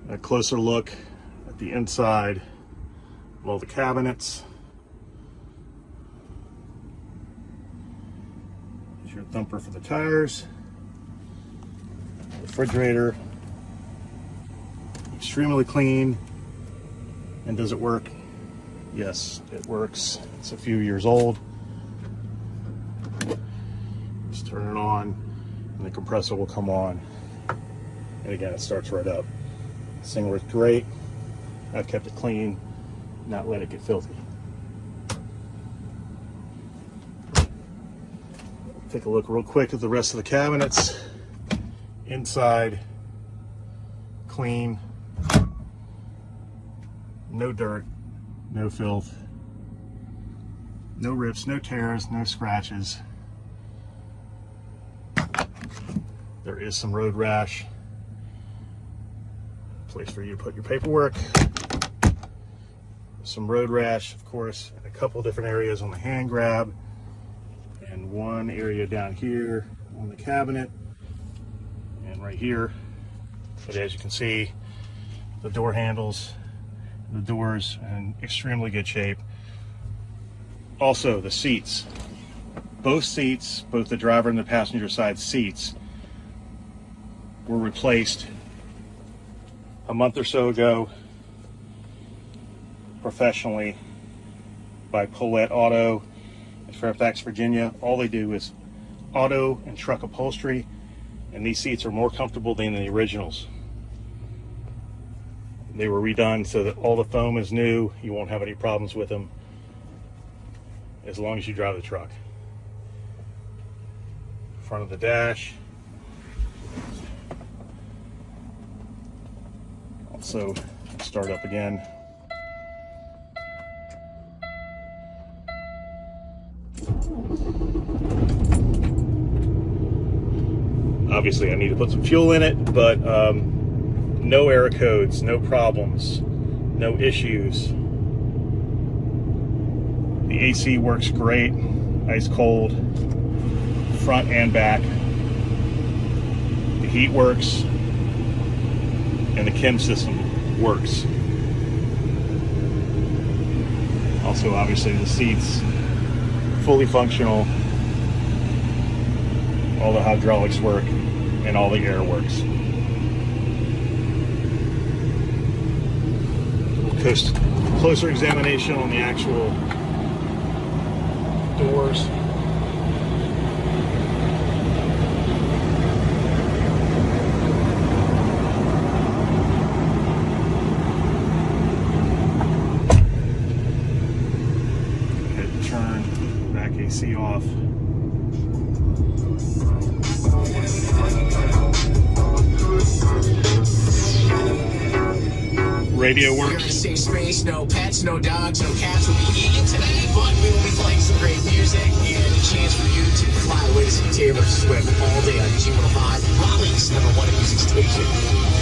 A closer look at the inside of all the cabinets. Here's your thumper for the tires. Refrigerator. Extremely clean. And does it work? Yes, it works. It's a few years old. Just turn it on and the compressor will come on. And again, it starts right up. This thing works great. I've kept it clean, not let it get filthy. Take a look real quick at the rest of the cabinets. Inside, clean. No dirt, no filth, no rips, no tears, no scratches. There is some road rash. Place for you to put your paperwork. Some road rash, of course, in a couple different areas on the hand grab, and one area down here on the cabinet, and right here. But as you can see, the door handles, the doors in extremely good shape. Also, the seats. Both seats, both the driver and the passenger side seats, were replaced a month or so ago professionally by Coolant Auto in Fairfax, Virginia. All they do is auto and truck upholstery, and these seats are more comfortable than the originals. They were redone so that all the foam is new. You won't have any problems with them as long as you drive the truck. Front of the dash. Also, start up again. Obviously, I need to put some fuel in it, but no error codes, no problems, no issues. The AC works great, ice cold, front and back. The heat works, and the chem system works. Also, obviously, the seats fully functional. All the hydraulics work, and all the air works. Closer examination on the actual doors. Hit turn, back AC off. Radio works. Safe space, no pets, no dogs, no cats will be eaten today, but we will be playing some great music and a chance for you to fly away to see Taylor Swift all day on G105, Raleigh's #1 music station.